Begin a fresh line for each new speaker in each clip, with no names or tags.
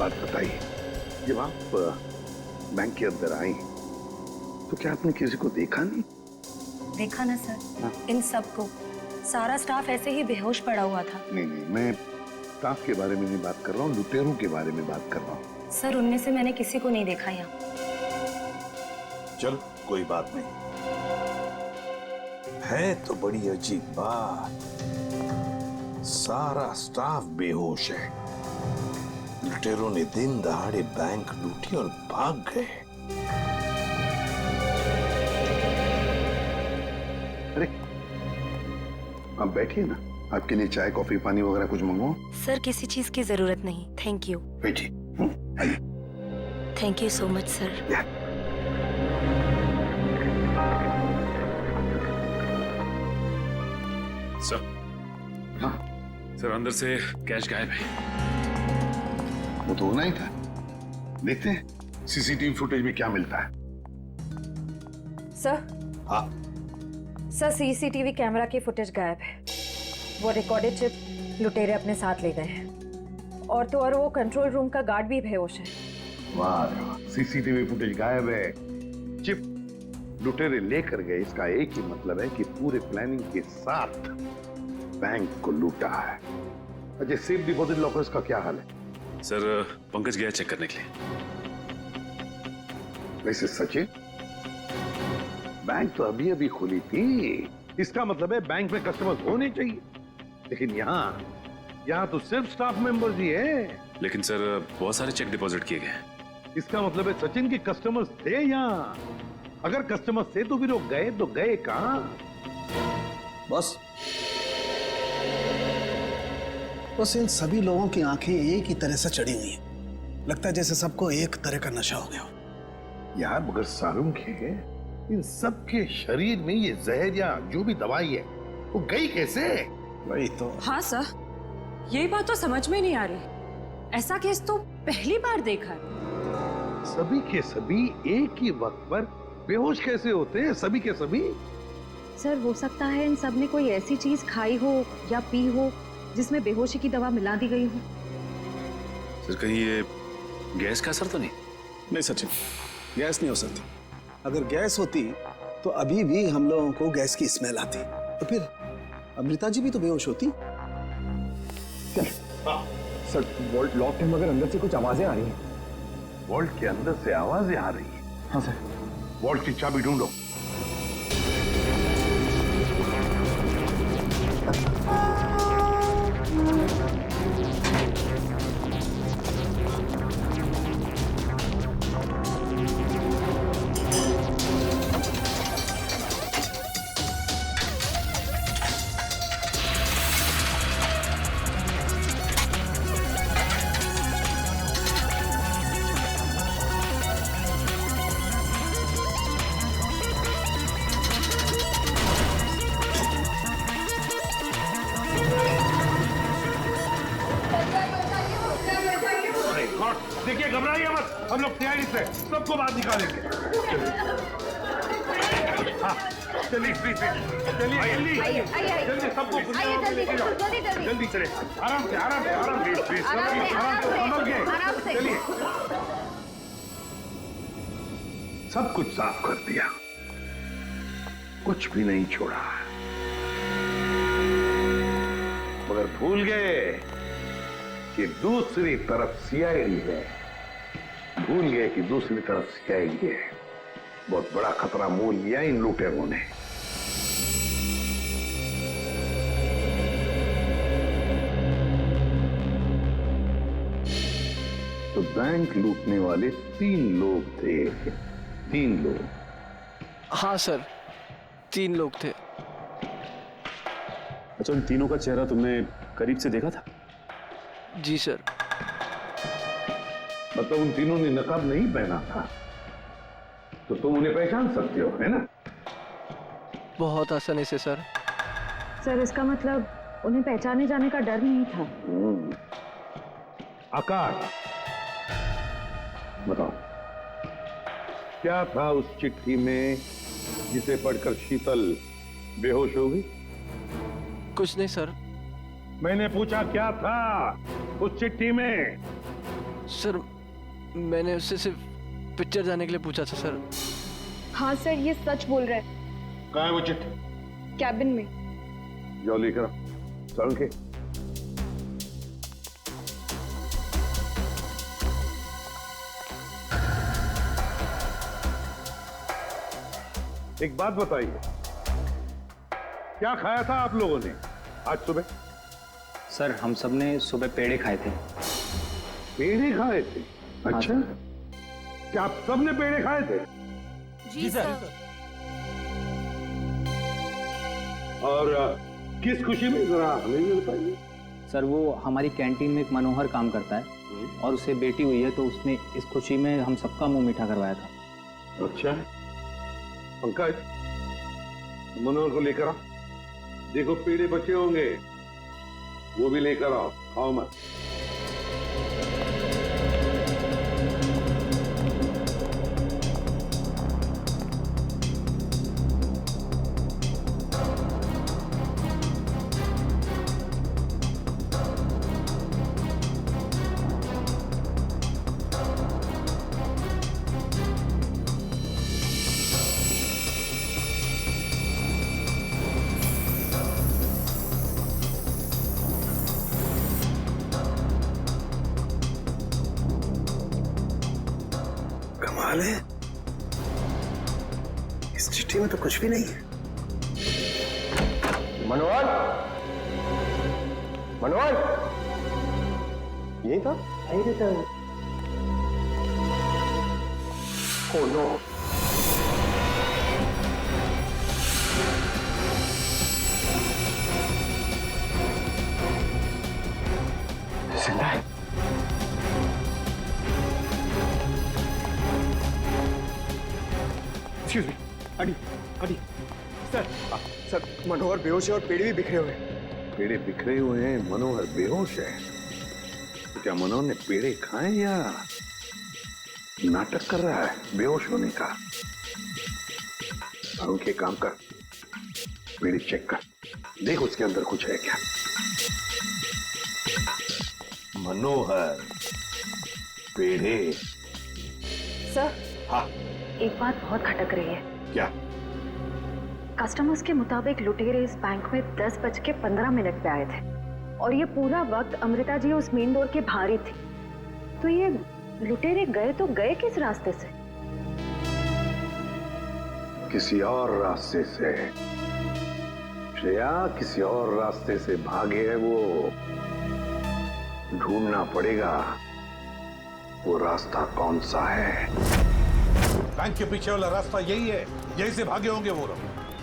बात बताइए, जब आप बैंक के अंदर आई तो क्या आपने किसी को देखा नहीं?
देखा ना सर, इन सबको, सारा स्टाफ ऐसे ही बेहोश पड़ा हुआ था।
नहीं नहीं, मैं स्टाफ के बारे में नहीं बात कर रहा हूँ, लुटेरों के बारे में बात कर रहा हूँ।
सर उनमें से मैंने किसी को नहीं देखा यहाँ।
चल कोई बात नहीं, है तो बड़ी अजीब बात, सारा स्टाफ बेहोश है। लुटेरों ने दिन दहाड़े बैंक लूटी और भाग गए। अरे आप बैठिए ना, आपके लिए चाय कॉफी पानी वगैरह कुछ मंगवाओ?
सर किसी चीज की जरूरत नहीं, थैंक यू।
बैठिए, आइए।
Thank you so much sir.
Sir,
हाँ
सर अंदर से कैश गायब है।
वो तो होना ही था। देखते हैं सीसीटीवी फुटेज में क्या मिलता है।
सर।
हाँ
सर सीसीटीवी कैमरा की फुटेज गायब है। वो रिकॉर्डेड चिप लुटेरे अपने साथ ले गए हैं, और तो और वो कंट्रोल रूम का गार्ड भी बेहोश है।
वाह रे वाह, सीसीटीवी फुटेज गायब है, चिप लुटेरे लेकर गए, इसका एक ही मतलब है कि पूरे प्लानिंग के साथ बैंक को लूटा है। अच्छा, सेफ डिपॉजिट लॉकर्स का क्या हाल है?
सर पंकज गया चेक करने के लिए।
वैसे सचिन, बैंक तो अभी अभी खुली थी, इसका मतलब है बैंक में कस्टमर्स होने चाहिए, लेकिन यहाँ तो सिर्फ स्टाफ मेंबर्स ही है।
लेकिन सर बहुत सारे चेक डिपॉजिट किए गए हैं।
इसका मतलब है सचिन के कस्टमर्स थे यहाँ। अगर कस्टमर्स थे तो फिर वो गए तो गए कहां?
बस इन सभी लोगों की आंखें एक ही तरह से चढ़ी हुई हैं। लगता है जैसे सबको एक तरह का नशा हो गया।
यार मगर सारुंग है, इन सब के शरीर में ये जहर या जो भी दवाई है वो गई कैसे?
वही तो।
हाँ सर, यही बात तो समझ में नहीं आ रही। ऐसा केस तो पहली बार देखा है।
सभी के सभी एक ही वक्त पर बेहोश कैसे होते हैं? सभी के सभी।
सर हो सकता है इन सब ने कोई ऐसी चीज खाई हो या पी हो जिसमें बेहोशी की दवा मिला दी गई हो।
सर कहीं ये गैस का असर तो नहीं?
नहीं सचिन, गैस नहीं हो सकती। अगर गैस होती तो अभी भी हम लोगों को गैस की स्मेल आती, तो फिर अमृता जी भी तो बेहोश होती।
सर वॉल्ट लॉक है मगर अंदर से कुछ आवाजें आ रही हैं।
वॉल्ट के अंदर से आवाजें आ रही है?
हाँ सर।
वॉल्ट की चाबी ढूंढो। देखिए घबराइए मत, हम लोग तैयारी से सबको बाहर निकालेंगे। हाँ चलिए प्लीज, चलिए जल्दी जल्दी सबको जल्दी चले, आराम से आराम से आराम से आराम से समझ गए। चलिए सब कुछ साफ कर दिया, कुछ भी नहीं छोड़ा, मगर भूल गए कि दूसरी तरफ सीआईडी है। भूल गए कि दूसरी तरफ सीआईडी है। बहुत बड़ा खतरा मोल लिया इन लुटेरों ने। तो बैंक लूटने वाले 3 लोग थे। 3 लोग?
हाँ सर, 3 लोग थे।
अच्छा, उन तीनों का चेहरा तुमने करीब से देखा था?
जी सर।
मतलब उन तीनों ने नकाब नहीं पहना था, तो तुम उन्हें पहचान सकते हो, है ना?
बहुत आसानी से सर।
सर इसका मतलब उन्हें पहचाने जाने का डर नहीं था।
आकाश बताओ, क्या था उस चिट्ठी में जिसे पढ़कर शीतल बेहोश हो गई?
कुछ नहीं सर।
मैंने पूछा क्या था उस चिट्ठी में?
सर मैंने उससे सिर्फ पिक्चर जाने के लिए पूछा था सर।
हाँ सर, ये सच बोल रहा है।
कहाँ है वो चिट्ठी?
कैबिन में।
जाओ लेकर चल के। एक बात बताइए, क्या खाया था आप लोगों ने आज सुबह?
सर हम सब ने सुबह पेड़े खाए थे।
पेड़े खाए थे? अच्छा, क्या आप सब ने पेड़े खाए थे?
जी सर।
और किस खुशी में, जरा हमें भी बताइए।
सर वो हमारी कैंटीन में एक मनोहर काम करता है और उसे बेटी हुई है, तो उसने इस खुशी में हम सबका मुंह मीठा करवाया था।
अच्छा, पंकज मनोहर को लेकर आ। देखो पेड़े बचे होंगे, वो भी लेकर आओ, खाओ मत।
कमाल है, इस चिट्ठी में तो कुछ भी नहीं है।
मनोहर, मनोहर, यही था? यही रहता है। Oh no. जिंदा है। एक्सक्यूज मी, अडी, अडी, सर, सर मनोहर बेहोश है और पेड़ भी बिखरे हुए हैं।
पेड़े बिखरे हुए हैं, मनोहर बेहोश है। तो क्या मनोहर ने पेड़े खाए या नाटक कर रहा है बेहोश होने का? अरुण के काम कर, पेड़े चेक कर, देख उसके अंदर कुछ है क्या। मनोहर, पेड़े।
सर,
हाँ,
एक बात बहुत खटक रही है।
क्या?
कस्टमर्स के मुताबिक लुटेरे इस बैंक में 10:15 पे आए थे और ये पूरा वक्त अमृता जी उस मेन डोर के बाहर ही थी। तो ये लुटेरे गए तो गए किस रास्ते से?
किसी और रास्ते से श्रेया, किसी और रास्ते से भागे है वो। ढूंढना पड़ेगा वो रास्ता कौन सा है।
बैंक के पीछे वाला रास्ता यही है, यही से भागे होंगे वो लोग।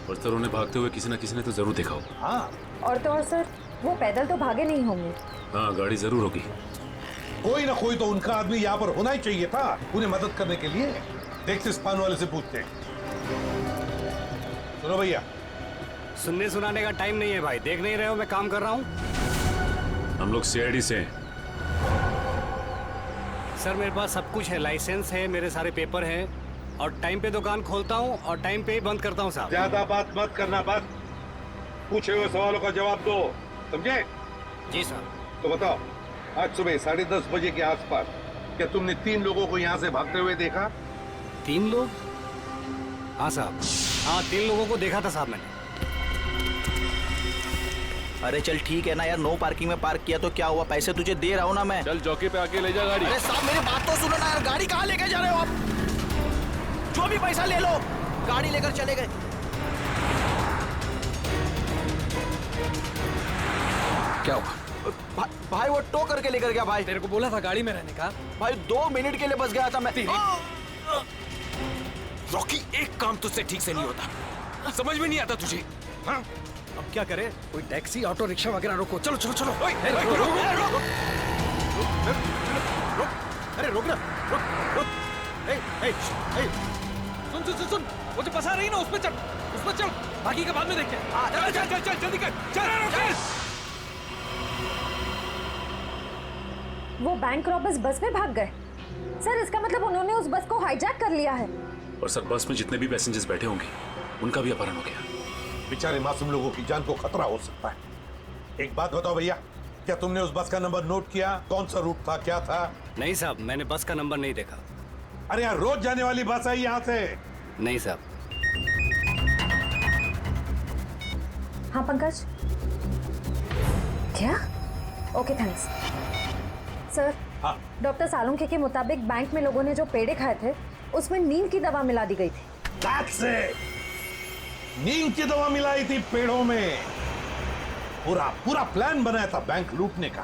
और सर उन्हें भागते हुए किसी न किसी ने तो जरूर देखा होगा।
हाँ,
और तो और सर, वो पैदल तो भागे नहीं होंगे।
हाँ, गाड़ी जरूर होगी।
कोई ना कोई तो उनका आदमी यहाँ पर होना ही चाहिए था उन्हें मदद करने के लिए। देखते इस पान वाले से पूछते हैं। सुनो भैया,
सुनने सुनाने का टाइम नहीं है भाई, देख नहीं रहे हो मैं काम कर रहा हूँ।
हम लोग सीआईडी से हैं।
सर मेरे पास सब कुछ है, लाइसेंस है, मेरे सारे पेपर हैं और टाइम पे दुकान खोलता हूँ और टाइम पे ही बंद करता हूँ साहब।
ज्यादा बात मत करना, बस पूछे हुए सवालों का जवाब दो, समझे?
जी सर।
तो बताओ, आज सुबह 10:30 बजे के आसपास क्या तुमने 3 लोगों को यहाँ से भागते हुए देखा?
3 लोग? हाँ साहब, हाँ 3 लोगों को देखा था साहब मैंने।
अरे चल ठीक है ना यार, नो पार्किंग में पार्क किया तो क्या हुआ, पैसे तुझे दे रहा हूँ ना मैं।
चल चौकी पे आके ले जा गाड़ी।
अरे साहब मेरी बात तो सुनो ना यार, गाड़ी कहाँ लेके जा रहे हो आप? जो भी पैसा ले लो, गाड़ी लेकर चले गए।
क्या हुआ?
भाई वो टो करके लेकर गया भाई।
तेरे को बोला था गाड़ी में रहने का।
भाई 2 मिनट के लिए बस गया था मैं।
रॉकी, एक काम तुझसे ठीक से नहीं होता, समझ में नहीं आता तुझे। हाँ? अब क्या करे? कोई टैक्सी, ऑटो रिक्शा वगैरह रोको। चलो चलो चलो। अरे रोक ना, रोक। सुन सुन सुन सुन, वो जो फंसा रही ना उसमें चल, उसमें चल, बाकी का बाद में देखते हैं। चल चल चल चल जल्दी कर, चल।
वो बैंक रॉबर्स बस में भाग गए। सर इसका मतलब उन्होंने उस बस को हाईजैक कर लिया है।
और सर बस में जितने भी पैसेंजर्स बैठे होंगे उनका भी अपहरण हो गया।
बेचारे मासूम लोगों की जान को खतरा हो सकता है। एक बात बताओ भैया, क्या तुमने उस बस का नंबर नोट किया? कौन सा रूट था, क्या था?
नहीं साहब, मैंने बस का नंबर नहीं देखा।
अरे यार, रोज जाने वाली बस है यहाँ से।
नहीं साहब।
हाँ पंकज, क्या? Okay thanks sir.
हाँ।
डॉक्टर सालुंखे के मुताबिक बैंक में लोगों ने जो पेड़े खाए थे उसमें नींद की दवा मिला दी गई थी।
That's it! नींद की दवा मिलाई थी पेड़ों में। पूरा प्लान बनाया था बैंक लूटने का।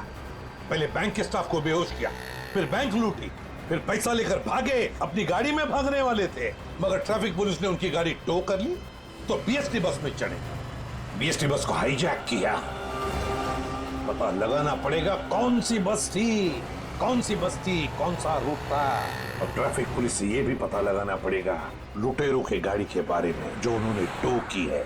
पहले बैंक के स्टाफ को बेहोश किया, फिर बैंक लूटी, फिर पैसा लेकर भागे। अपनी गाड़ी में भागने वाले थे, मगर ट्रैफिक पुलिस ने उनकी गाड़ी टो कर ली तो बीएसटी बस में चढ़े। बीएसटी बस को हाईजैक किया। पता लगाना पड़ेगा कौन सी बस थी, कौन सा रूट था। और ट्रैफिक पुलिस से यह भी पता लगाना पड़ेगा लुटेरों के गाड़ी के बारे में जो उन्होंने टो की है।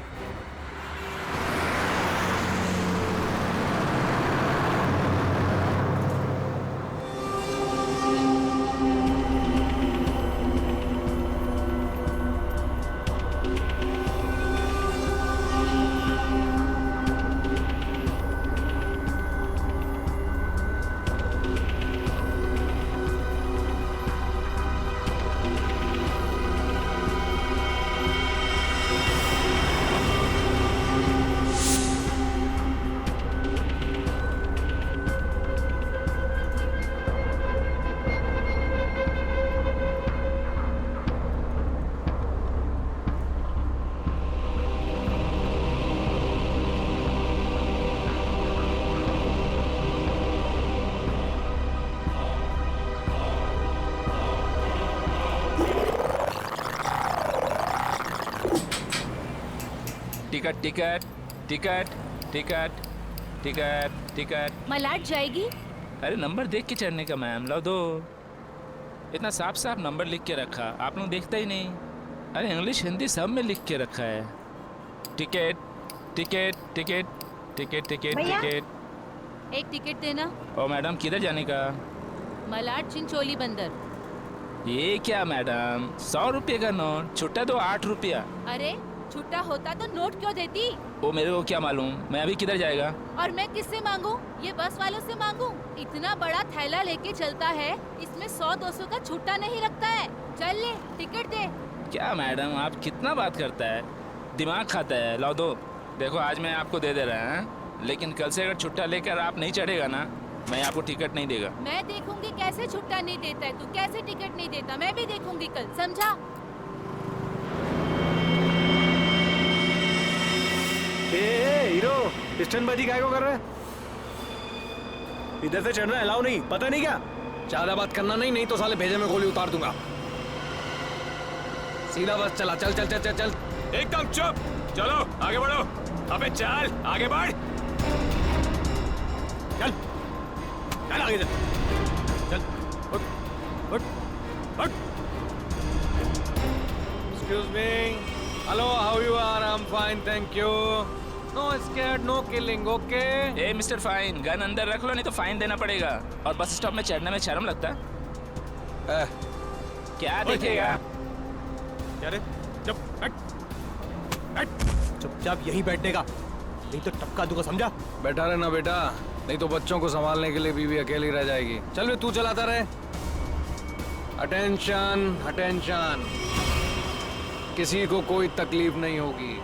Ticket ticket ticket ticket ticket ticket.
मलाट जाएगी?
अरे नंबर देख के चढ़ने का मैम, लो दो। इतना साफ साफ नंबर लिख के रखा, आप लोग देखता ही नहीं। अरे इंग्लिश हिंदी सब में लिख के रखा है। Ticket ticket ticket ticket ticket ticket.
एक टिकट देना।
ओ मैडम, किधर जाने का?
मलाट चिंचोली बंदर।
ये क्या मैडम, 100 रुपये का नोट, छुट्टा तो 8 रुपया।
अरे छुट्टा होता तो नोट क्यों देती?
वो मेरे को क्या मालूम, मैं अभी किधर जाएगा?
और मैं किससे मांगू? ये बस वालों से मांगू? इतना बड़ा थैला लेके चलता है, इसमें 100-200 का छुट्टा नहीं लगता है। चल ले, टिकट दे।
क्या मैडम, आप कितना बात करता है, दिमाग खाता है। लो दो। देखो आज मैं आपको दे रहा हूँ, लेकिन कल से अगर छुट्टा लेकर आप नहीं चढ़ेगा ना, मैं आपको टिकट नहीं देगा।
मैं देखूंगी कैसे छुट्टा नहीं देता है, तू कैसे टिकट नहीं देता, मैं भी देखूंगी कल, समझा?
हीरो, पिस्टनबाजी काय को कर रहा है? इधर से चढ़ना अलाउ नहीं, पता नहीं क्या?
ज्यादा बात करना नहीं, नहीं तो साले भेजे में गोली उतार दूंगा। सीधा बस चला, चल चल चल चल चल।
एकदम चुप, चलो आगे बढ़ो। अबे चल आगे बढ़, चल चल आगे चल, चल उठ उठ उठ।
Excuse me. Hello, how you are? I'm fine, thank you. No scared, no killing, okay?
A mister fine, gun अंदर रख लो नहीं तो फाइन देना पड़ेगा। और बस स्टॉप में चढ़ने में शर्म लगता है? क्या देखेगा?
अरे चुप, चुपचाप यहीं बैठने का, नहीं तो टपका दूंगा, समझा?
बैठा रहना बेटा, नहीं तो बच्चों को संभालने के लिए बीवी अकेली रह जाएगी। चल बे, तू चलाता रहे। अटेंशन अटेंशन, किसी को कोई तकलीफ नहीं होगी,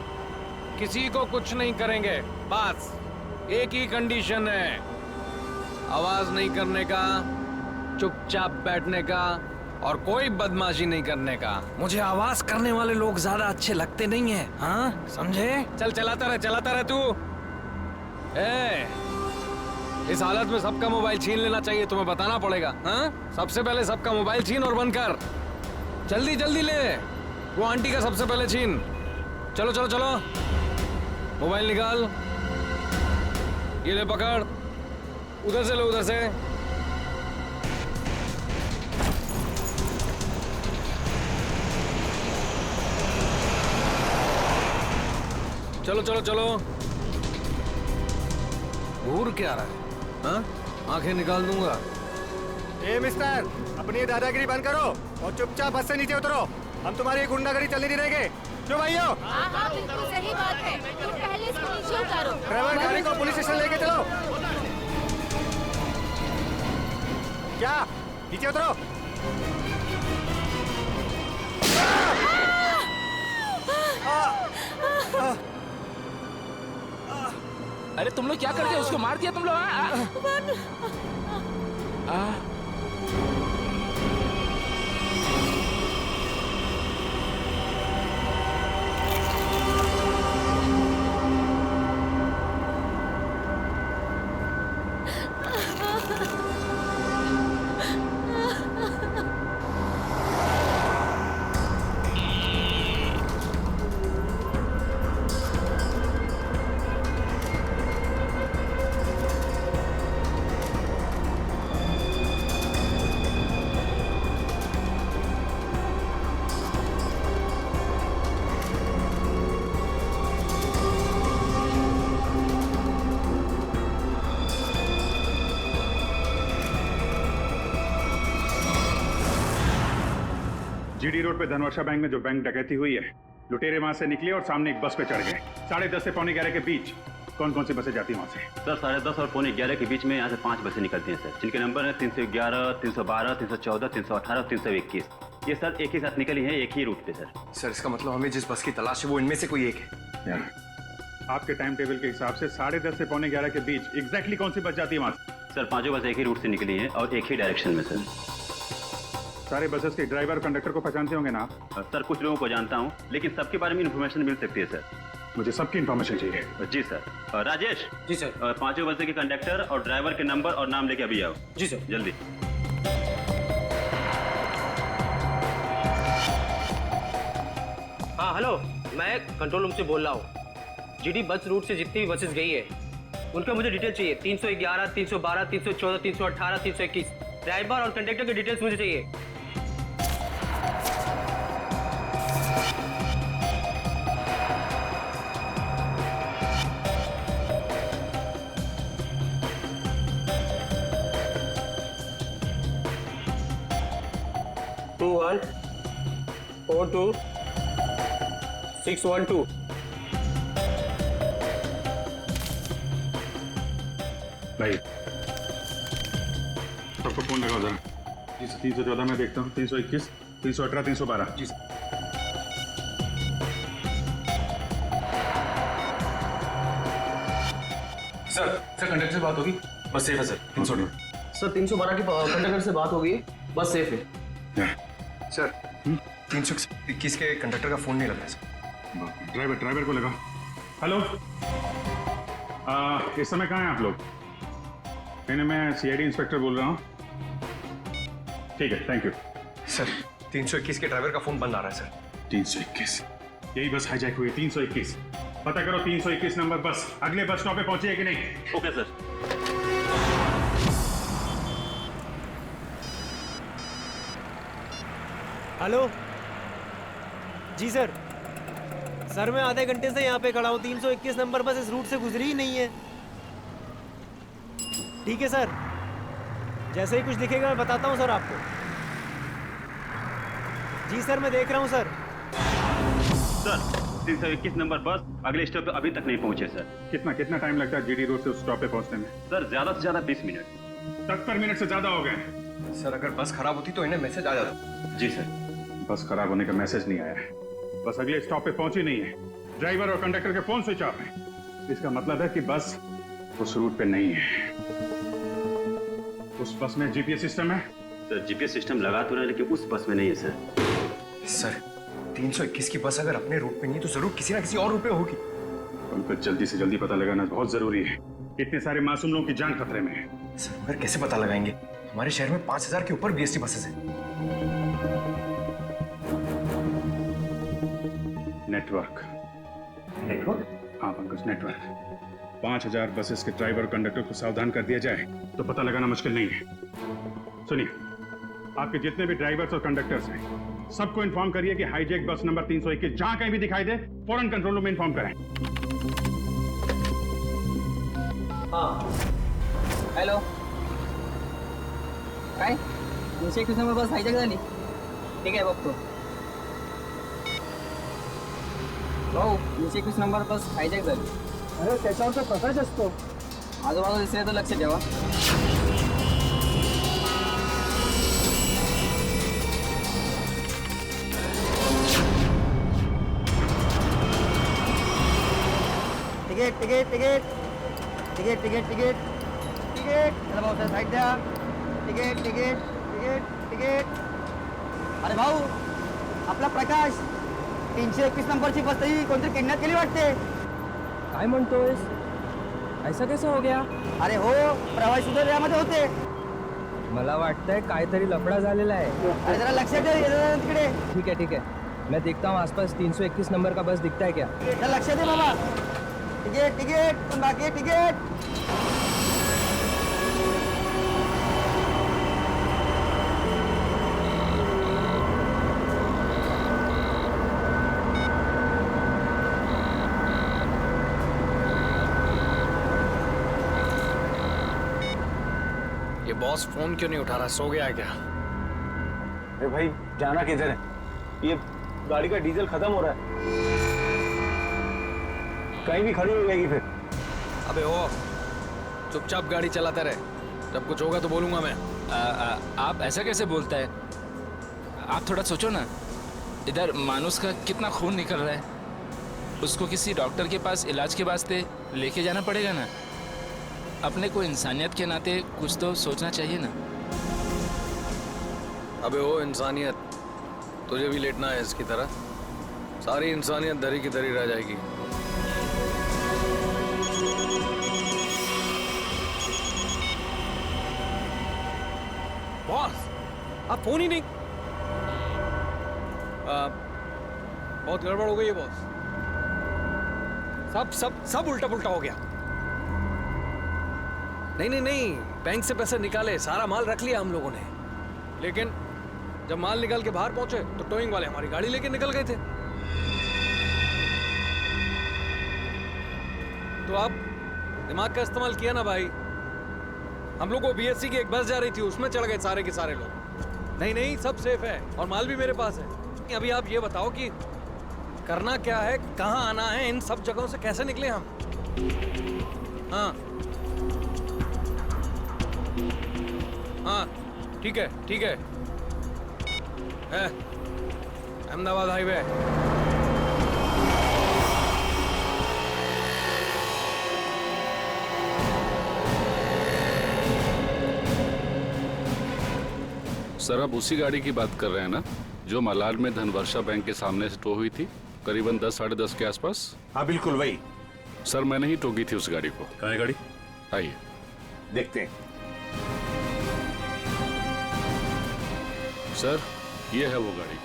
किसी को कुछ नहीं करेंगे। बस एक ही कंडीशन है, आवाज नहीं करने का, चुपचाप बैठने का और कोई बदमाशी नहीं करने का। मुझे आवाज करने वाले लोग ज्यादा अच्छे लगते नहीं हैं, हाँ समझे? चल चलाता रहे तू। इस हालत में सबका मोबाइल छीन लेना चाहिए, तुम्हें बताना पड़ेगा। हाँ, सबसे पहले सबका मोबाइल छीन और बंद कर। जल्दी जल्दी ले, वो आंटी का सबसे पहले छीन। चलो चलो चलो, मोबाइल निकाल, ये ले पकड़, उधर से लो, उधर से। चलो चलो चलो। घूर क्या रहा है? हाँ, आंखें निकाल दूंगा।
ए मिस्टर, अपनी दादागिरी बंद करो और चुपचाप बस से नीचे उतरो। हम तुम्हारी गुंडागर्दी चलने नहीं देंगे। क्यों भाइयों?
हाँ हाँ बिल्कुल सही बात है, तुम पहले इसको नीचे उतारो।
ड्राइवर गाड़ी को पुलिस स्टेशन लेके चलो। क्या नीचे उतरो।
अरे तुम लोग क्या कर दिया? उसको मार दिया तुम लोग?
जीडी रोड पे धनवर्षा बैंक में जो बैंक डकैती हुई है, लुटेरे वहां से निकले और सामने एक बस पे चढ़ गए। 10:30 से 11:45 के बीच कौन कौन सी बसें जाती हैं वहां से?
सर 10:30 और 11:45 के बीच में यहाँ से 5 बसें निकलती हैं सर, जिनके नंबर है 311, 312, 314, 318 और 321। ये सर एक ही साथ निकली है, एक ही रूट पे सर।
सर इसका मतलब हमें जिस बस की तलाश है वो इनमें से कोई एक है।
आपके टाइम टेबल के हिसाब से 10:30 से 11:45 के बीच एग्जैक्टली कौन सी बस जाती है वहां से?
सर पांचों बस एक ही रूट से निकली है और एक ही डायरेक्शन में सर।
सारे बसेस के ड्राइवर कंडक्टर को पहचानते होंगे ना?
सर कुछ लोगों को जानता हूँ, लेकिन सबके बारे में इन्फॉर्मेशन मिल सकती है सर।
मुझे सबकी इन्फॉर्मेशन चाहिए।
जी सर। राजेश।
जी सर।
पांचों बसें के कंडक्टर और ड्राइवर के नंबर और नाम लेके अभी आओ।
जी सर।
जल्दी।
हाँ हेलो, मैं कंट्रोल रूम से बोल रहा हूँ। जीडी बस रूट से जितनी भी बसेस गई है उनका मुझे डिटेल चाहिए। 311, 312, 314, 318, 321 ड्राइवर और कंडक्टर की डिटेल्स मुझे चाहिए। टू 1 4 2 6 1 2।
भाई सबको फोन लगाओ जरा। 314 में देखता हूँ, 321, 318, 312।
जी सर। सर कंडक्टर से बात होगी, बस सेफ है सर। 318
सर 312 की कंडक्टर से बात होगी, बस सेफ है।
सर 321 के कंडक्टर का फोन नहीं लग रहा सर।
ड्राइवर को लगा। हेलो, इस समय कहाँ हैं आप लोग? मैं सीआईडी इंस्पेक्टर बोल रहा हूँ। ठीक है, थैंक यू।
सर 321 के ड्राइवर का फोन बंद आ रहा है सर।
321, यही बस हाईजैक हुई। 321 पता करो, 321 नंबर बस अगले बस स्टॉप पे पहुंची है कि नहीं?
Okay sir.
हेलो जी सर। सर मैं आधे घंटे से यहाँ पे खड़ा हूँ। 321 नंबर बस इस रूट से गुजरी ही नहीं है। ठीक है सर, जैसे ही कुछ दिखेगा मैं बताता हूँ सर आपको। जी सर मैं देख रहा हूँ सर।
सर 321 नंबर बस अगले स्टॉप पे अभी तक नहीं पहुंचे सर।
कितना टाइम लगता है जीडी रोड से उस स्टॉप पे पहुंचने में?
सर ज्यादा से ज्यादा 20 मिनट।
70 मिनट से ज्यादा हो गए।
सर अगर बस खराब होती तो इन्हें मैसेज आ जाता।
जी सर।
बस खराब होने का मैसेज नहीं आया है, बस अगले स्टॉप पे पहुंची नहीं है। ड्राइवर और कंडक्टर के फोन स्विच ऑफ है। इसका मतलब है कि बस उस रूट पे नहीं है। उस बस में जीपीएस सिस्टम है?
सर जीपीएस सिस्टम लगा तो रहा है, लेकिन उस बस में नहीं है सर।
सर 321 की बस अगर अपने रूट पे नहीं तो जरूर किसी ना किसी और रूट पे होगी।
उनको जल्दी से जल्दी पता लगाना बहुत जरूरी है। इतने सारे मासूम लोगों की जान खतरे में है।
सर मगर कैसे पता लगाएंगे? हमारे शहर में 5000 के ऊपर बीएसटी बसेस हैं।
नेटवर्क। हाँ पंकज, नेटवर्क। 5000 बसेस के ड्राइवर और कंडक्टर को सावधान कर दिया जाए तो पता लगाना मुश्किल नहीं है। सुनिए, आपके जितने भी ड्राइवर्स और कंडक्टर्स हैं सबको इन्फॉर्म करिए कि हाईजैक बस नंबर 321 जहां कहीं भी दिखाई दे फौरन कंट्रोल रूम में इन्फॉर्म करें।
हाँ हेलो, काय 321 नंबर बस हायजॅक झाली? ठीक आहे बघतो भाऊ। 321 नंबर बस हायजॅक झाली। अरे त्याच्यावर तर प्रकाश असतो, आजूबाजूला दिसले तर लक्ष ठेवा।
Ticket ticket ticket ticket ticket ticket ticket चला भाऊ त्या साईड द्या टिकट टिकट टिकट टिकट अरे भाऊ आपला प्रकाश 321 नंबरची बस ही कोणतरी किडनॅप केली वाटते
काय म्हणतोयस ऐसा कैसा हो गया
अरे हो प्रवासी सुद्धा यामध्ये होते
मला वाटतंय काहीतरी लफडा झालेला आहे
अरे जरा लक्षात ठेव ये जरा तिकडे
ठीक है मैं देखता हूँ आसपास 321 नंबर का बस दिखता है क्या
जरा लक्षात दे बाबा टिकट टिकट पण बाकी टिकट
ये बॉस फोन क्यों नहीं उठा रहा? सो गया है क्या?
अरे भाई जाना किधर है? ये गाड़ी का डीजल खत्म हो रहा है, कहीं भी खड़ी हो जाएगी फिर।
अबे ओ, चुपचाप गाड़ी चलाते रहे, जब कुछ होगा तो बोलूंगा मैं।
आप ऐसा कैसे बोलता है? आप थोड़ा सोचो ना, इधर मानुस का कितना खून निकल रहा है, उसको किसी डॉक्टर के पास इलाज के वास्ते लेके जाना पड़ेगा ना। अपने को इंसानियत के नाते कुछ तो सोचना चाहिए ना।
अबे ओ इंसानियत, तुझे भी लेटना है इसकी तरह? सारी इंसानियत धरी की धरी रह जाएगी।
बॉस आप फोन ही नहीं।
बहुत गड़बड़ हो गई है बॉस।
सब सब सब उल्टा पुल्टा हो गया।
नहीं, बैंक से पैसे निकाले, सारा माल रख लिया हम लोगों ने, लेकिन जब माल निकाल के बाहर पहुंचे तो टोइंग वाले हमारी गाड़ी लेके निकल गए थे। तो आप दिमाग का इस्तेमाल किया ना भाई। हम लोग को बीएससी की एक बस जा रही थी, उसमें चढ़ गए सारे के सारे लोग। नहीं, सब सेफ है और माल भी मेरे पास है। अभी आप ये बताओ कि करना क्या है, कहाँ आना है, इन सब जगहों से कैसे निकले हम? हाँ, ठीक है। अहमदाबाद हाईवे।
सर आप उसी गाड़ी की बात कर रहे हैं ना जो मलाड में धनवर्षा बैंक के सामने से टो हुई थी करीबन 10 साढ़े 10 के आसपास?
हाँ बिल्कुल वही।
सर मैंने ही टोकी थी उस गाड़ी को।
कहाँ है गाड़ी?
आइए
देखते हैं।
सर ये है वो गाड़ी।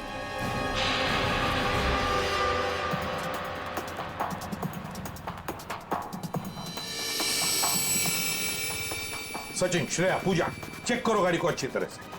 सचिन, श्रेया, पूजा, चेक करो गाड़ी को अच्छी तरह से।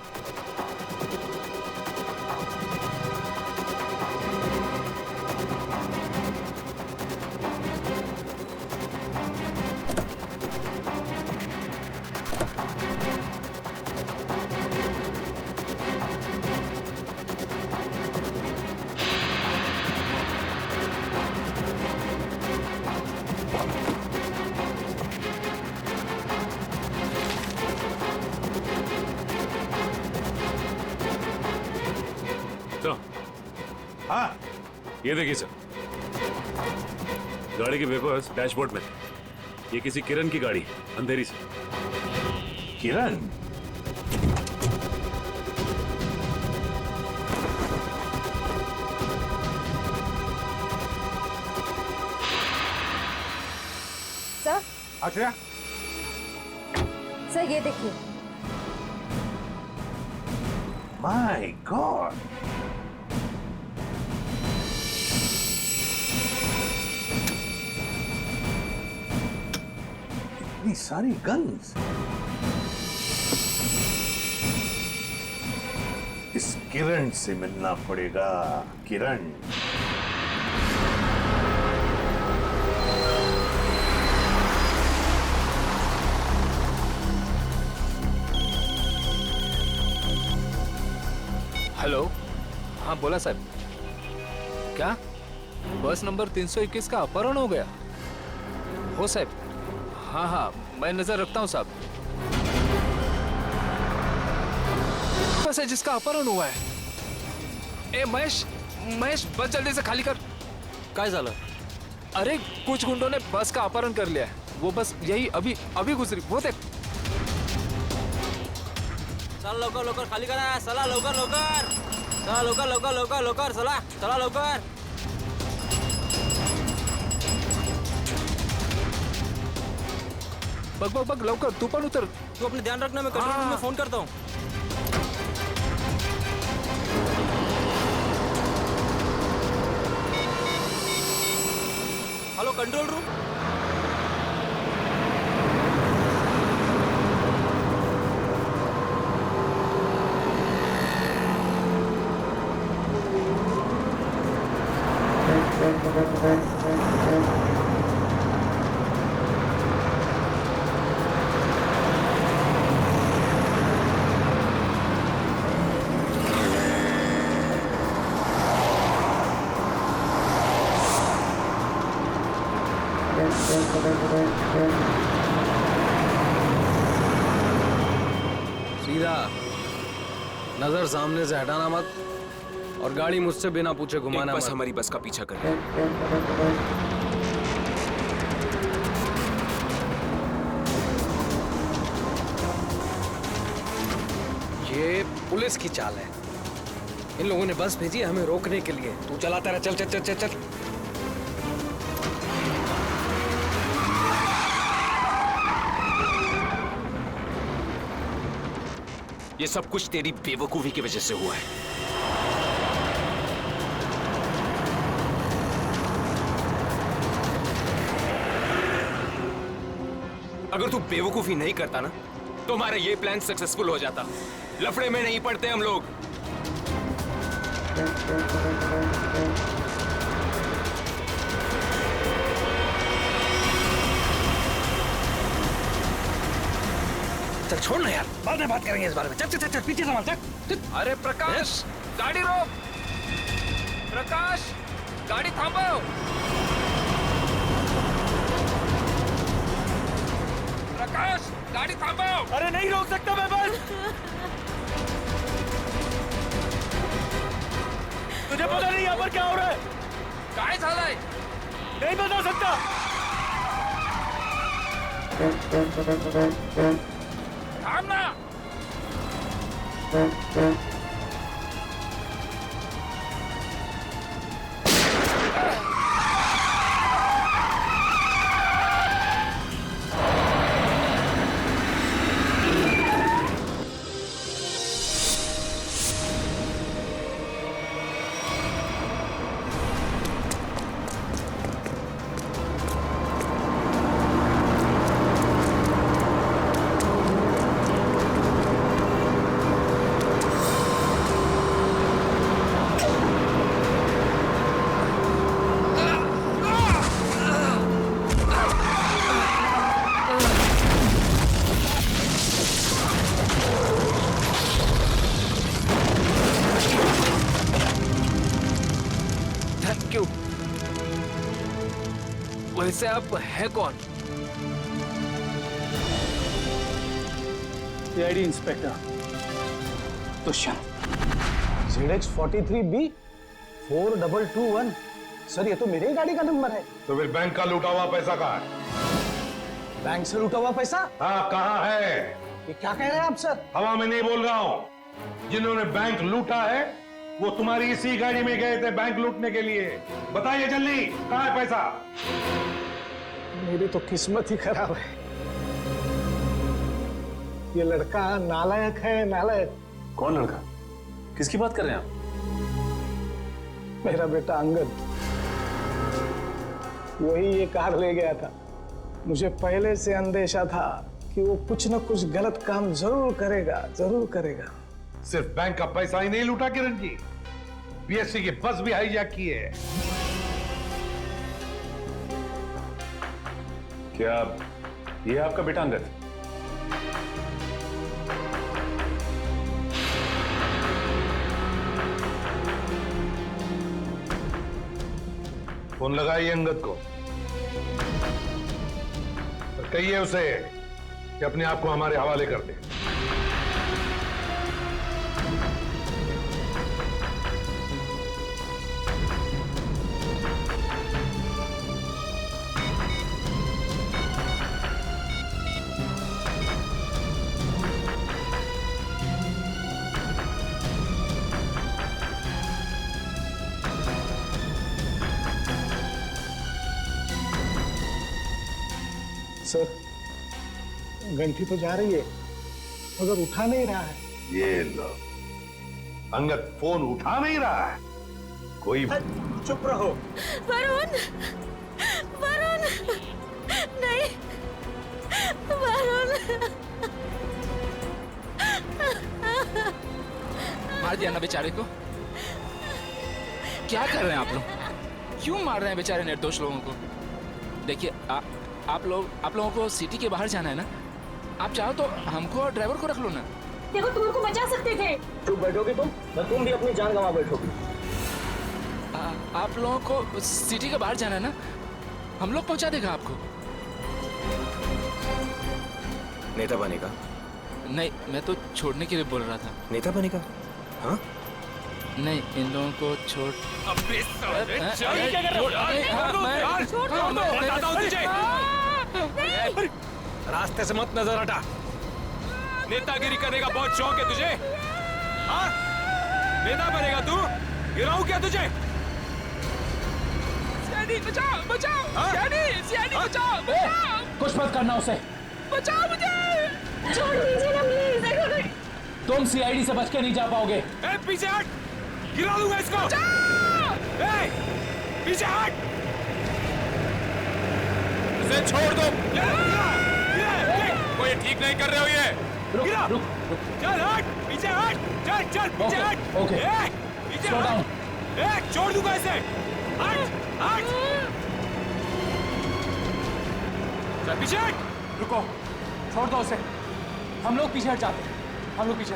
हाँ ये देखिए सर, गाड़ी के पेपर्स डैशबोर्ड में थे। ये किसी किरण की गाड़ी है, अंधेरी से।
किरण?
सर
आश्रया,
सर ये देखिए।
माय गॉड, इतनी सारी गन्स। इस किरण से मिलना पड़ेगा। किरण,
हेलो। हाँ बोला साहब। क्या बस नंबर 321 का अपहरण हो गया? हो साहब। हाँ मैं नजर रखता हूँ साहब। बस है जिसका अपहरण हुआ है। ए महेश बस जल्दी से खाली कर।
काय झालं?
अरे कुछ गुंडों ने बस का अपहरण कर लिया है। वो बस यही अभी अभी गुजरी। वो देख।
चल लवकर लवकर खाली करा, चला लवकर लवकर, चला लवकर लवकर लवकर लवकर, चला चला लवकर।
बग बग बग लवकर, तू पण उतर।
तू अपने ध्यान रखना, मैं कंट्रोल रूम में फोन करता हूँ। Hello control room.
सीधा नजर सामने से हटाना मत, और गाड़ी मुझसे बिना पूछे घुमाना
बस
मत।
हमारी बस का पीछा कर रही है।
ये पुलिस की चाल है। इन लोगों ने बस भेजी है हमें रोकने के लिए। तू चलाता रहा, चल चल चल चल चल।
ये सब कुछ तेरी बेवकूफी की वजह से हुआ है। अगर तू बेवकूफी नहीं करता ना, तो हमारा ये प्लान सक्सेसफुल हो जाता। लफड़े में नहीं पड़ते हम लोग।
चल छोड़ ना यार, बाद में बात करेंगे इस बारे में। चल चल चल, चल पीछे संभाल, चल।
अरे प्रकाश, गाड़ी रोक। प्रकाश, गाड़ी थांबो। प्रकाश, गाड़ी थांबो।
अरे नहीं रोक सकता मैं बस। तुझे पता नहीं यहाँ पर क्या हो रहा है?
काय झालंय?
नहीं बता सकता।
थांब ना। Thank you. वैसे आप है कौन?
CID inspector Dushyant. ZX43B 4221। Sir ये तो मेरे ही गाड़ी का नंबर है।
तो फिर बैंक का लूटा हुआ पैसा कहाँ है?
बैंक से लूटा हुआ पैसा?
हाँ कहाँ है?
ये क्या कह रहे हैं आप सर?
हवा में नहीं बोल रहा हूँ। जिन्होंने बैंक लूटा है वो तुम्हारी इसी गाड़ी में गए थे बैंक लूटने के लिए। बताइए जल्दी, कहाँ है पैसा?
मेरी तो किस्मत ही खराब है। ये लड़का नालायक है, नालायक।
कौन लड़का? किसकी बात कर रहे हैं आप?
मेरा बेटा अंगद, वही ये कार ले गया था। मुझे पहले से अंदेशा था कि वो कुछ न कुछ गलत काम जरूर करेगा, जरूर करेगा।
सिर्फ बैंक का पैसा ही नहीं लूटा किरण जी, बीएससी की बस भी हाईजैक की है।
क्या ये आपका बेटा अंगद?
फोन लगाइए अंगद को और कहिए उसे कि अपने आप को हमारे हवाले कर दे।
सर, घंटी तो जा रही है मगर उठा नहीं रहा है।
ये लो, अंगद फोन उठा नहीं रहा है। कोई
चुप रहो।
वरुण, वरुण, नहीं, वरुण।
मार दिया ना बेचारे को। क्या कर रहे हैं आप लोग? क्यों मार रहे हैं बेचारे निर्दोष लोगों को? देखिए आप लोगों को सिटी के बाहर जाना है ना, आप चाहो तो हमको और ड्राइवर को रख लो ना।
देखो तुम उनको बचा सकते थे।
चुप बैठोगी तुम भी अपनी जान गंवा बैठोगी।
आप लोगों को सिटी के बाहर जाना है ना, हम लोग पहुंचा देगा आपको।
नेता बनेगा?
नहीं, मैं तो छोड़ने के लिए बोल रहा था।
नेता बनेगा? हाँ?
नहीं, इन लोगों को छोड़।
अबे साले,
चल, क्या कर रहे हो?
मैं बताता हूँ तुझे। रास्ते से मत नजर हटा। नेतागिरी करने का बहुत शौक है तुझे? हाँ? नेता बनेगा तू? गिराऊं क्या तुझे?
सियानी बचाओ, बचाओ, सियानी बचाओ, बचाओ।
कुछ मत करना उसे।
बचाओ मुझे।
छोड़ दीजिए ना प्लीज।
तुम सीआईडी से बच के नहीं जा पाओगे।
ए, पीछे हट, गिरा दूंगा इसको। ए, पीछे हट।
इसे छोड़ दो। कोई ठीक नहीं कर रहे हो ये।
गिरा। चल हट, पीछे हट, चल पीछे हट।
ओके,
पीछे हट। ए, छोड़ दूंगा इसे। हट, हट। चल पीछे हट।
रुको, छोड़ दो उसे। हम लोग पीछे हट जाते हैं। हम लोग पीछे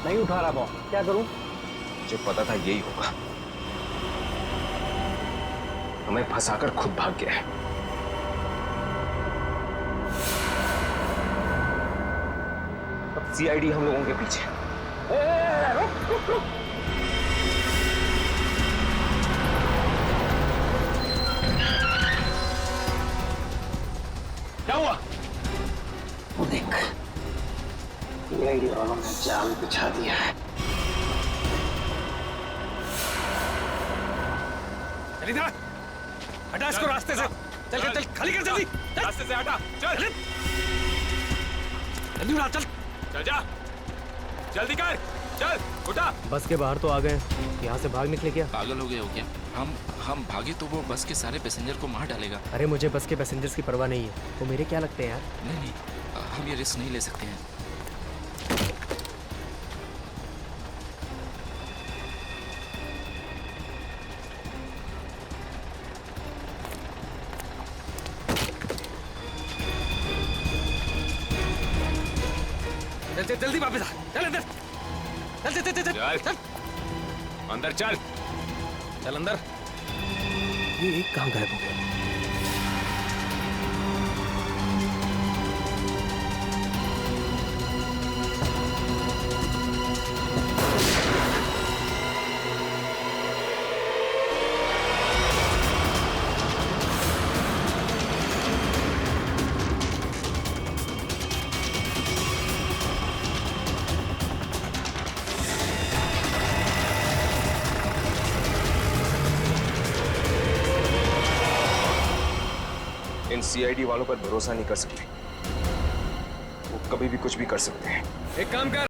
नहीं उठा रहा। बॉस, क्या करूं?
जो पता था यही होगा। हमें फंसाकर खुद भाग गया है। अब सीआईडी हम लोगों के पीछे। रुक। क्या हुआ?
वो देख, सीआईडी वालों ने जाल बिछा दिया है।
इधर हटा इसको रास्ते से। चल खाली कर जल्दी। रास्ते से हटा। चल जल्दी उठा। चल जा, जल्दी कर। चल उठा।
बस के बाहर तो आ गए, यहाँ से भाग निकले क्या?
पागल हो गए हो क्या? हम भागे तो वो बस के सारे पैसेंजर को मार डालेगा।
अरे मुझे बस के पैसेंजर्स की परवाह नहीं है। वो मेरे क्या लगते हैं यार?
नहीं, हम ये रिस्क नहीं ले सकते हैं।
चल जल्दी वापस आ। चल अंदर। चल अंदर। चल अंदर।
ये एक कहाँ गायब हो गया?
इन सीआईडी वालों पर भरोसा नहीं कर सकते। वो कभी भी कुछ भी कर सकते हैं। एक काम कर।